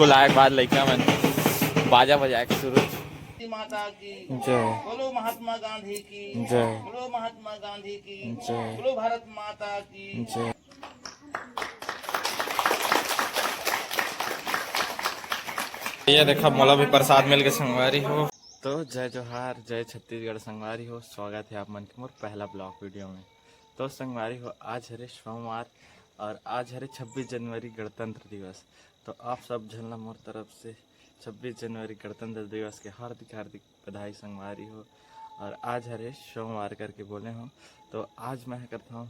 School आए के बाद लड़का मन बाजा बजाए के शुरू। माता की जय। बोलो महात्मा गांधी की जय। बोलो महात्मा गांधी की जय। बोलो भारत माता की जय। ये देखा मोला भी प्रसाद मिल के संगवारी हो तो जय जोहार, जय छत्तीसगढ़ संगवारी हो। स्वागत है आप मन के मोर पहला ब्लॉग वीडियो में। तो संगवारी हो, आज हरे सोमवार और आज हरे 26 जनवरी गणतंत्र दिवस। तो आप सब झन ला मोर तरफ से 26 जनवरी गणतंत्र दिवस के हार्दिक हार्दिक बधाई संगवारी हो। और आज हरे सोमवार करके बोले हो तो आज मैं करता हूँ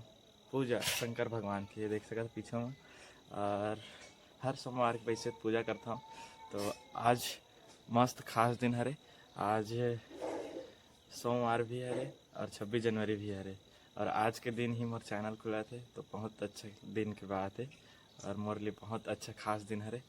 पूजा शंकर भगवान की। ये देख सकते पीछे में, और हर सोमवार के वैसे पूजा करता हूँ। तो आज मस्त खास दिन हरे, आज सोमवार भी हरे और 26 जनवरी भी हरे। और आज के दिन ही मोर चैनल खुला थे तो बहुत अच्छा दिन की बात है और मोर लिए बहुत अच्छा खास दिन हरे।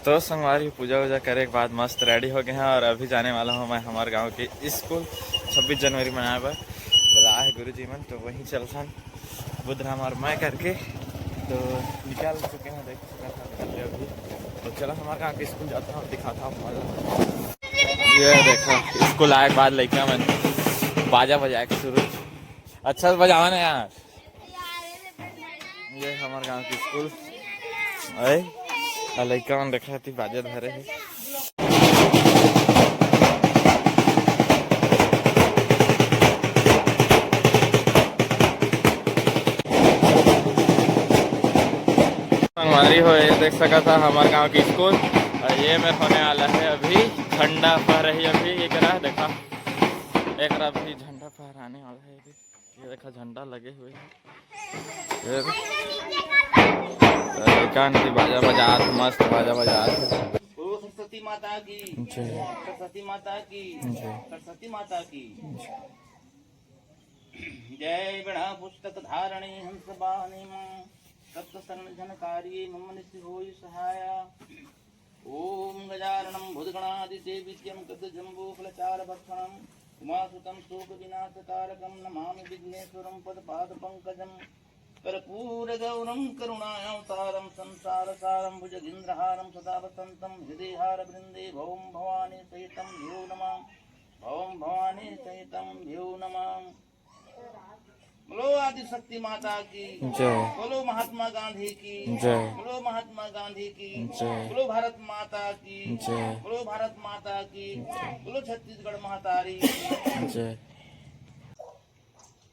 तो संगवारी पूजा वूजा करे के बाद मस्त रेडी हो गए हैं और अभी जाने वाला हूँ मैं हमारे गांव के स्कूल 26 जनवरी मनाए पर बुला है गुरु जी मन। तो वहीं चलसन बुधराम और मैं करके तो निकाल चुके हैं, देख चुका था निकल अभी। तो चलो हमारे गाँव के स्कूल जाता हूँ, दिखाता हूँ मजा। ये देखो स्कूल आए के बाद लड़का मन बाजा बजाए के शुरू। अच्छा से बजावा ना यार। ये हमारे गाँव के स्कूल है, लड़का मन देखा थी बाजा धरे है। हमारी हो ये देख सका था हमारे गांव की स्कूल। और ये में होने वाला है अभी झंडा फहराई। अभी ये करा देखा एक अभी झंडा फहराने वाला है। ये देखा झंडा लगे हुए हैं। कान की बाजा बजा मस्त बाजा बजा। सरस्वती माता की सरस्वती माता की सरस्वती माता की जय। बड़ा पुस्तक धारणी हंस वाहनी सप्त शरण जनकारी मम नित्य होई सहाया। ओम गजाननम भुजगणादिसेवित्यं गजजम्बो फलचार भक्षणं उमासुतं शोक विनाशकारकं नमामि विघ्नेश्वरं पदपादपङ्कजम्। कर्पूरगौरं करुणावतारं संसारसारं भुजगेन्द्रहारं सदा वसन्तं हृदयहारवृन्दे भवं भवानी सहितं ध्यो नमः। भवं भवानी सहितं ध्यो नमः। बोलो आदिशक्ति माता की जय। बोलो महात्मा गांधी की जय। बोलो महात्मा गांधी की जय। बोलो भारत माता की जय। बोलो भारत माता की बोलो छत्तीसगढ़ महातारी जय।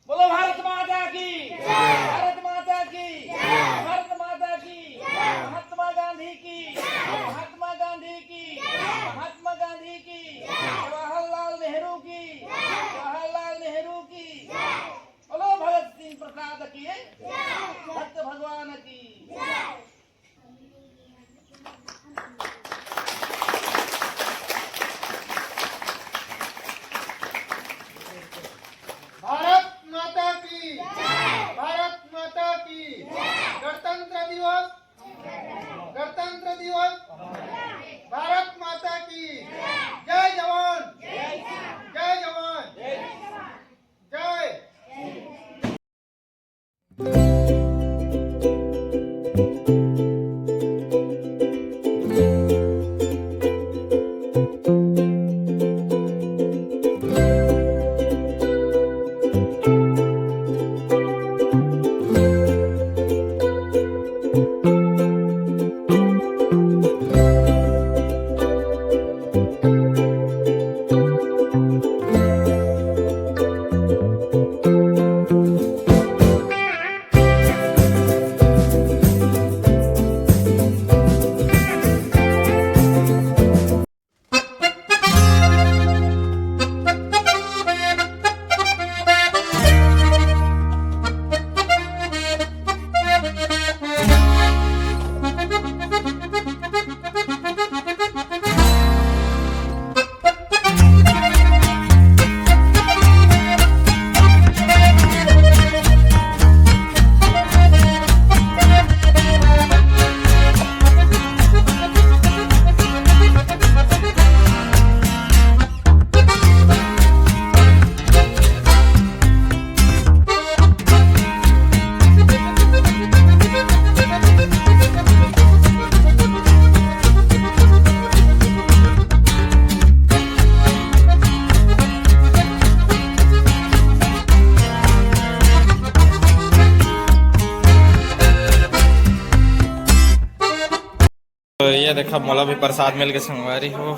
बोलो भारत माता की भारत माता की भारत माता की महात्मा गांधी की महात्मा गांधी की महात्मा गांधी की जवाहरलाल नेहरू की जवाहरलाल नेहरू की। बोलो भगत सिंह प्रसाद की भक्त भगवान की। भारत माता की भारत माता की गणतंत्र दिवस भारत माता की जय जवान जय जवान जय। तो ये देखो मोला भी प्रसाद मिल के संगवारी हो।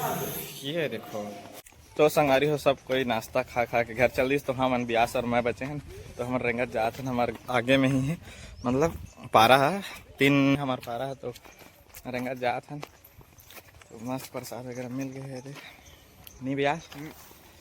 ये देखो तो संगवारी हो सब कोई नाश्ता खा खा के घर चल दी। तो हम ब्यास और मैं बचे हैं तो हमारे रेंगत जाते हैं हमारे आगे में ही है, मतलब पारा है 3 हमारे पारा है तो रेंगत जाते हैं। तो मस्त प्रसाद वगैरह मिल गए है नहीं ब्यास।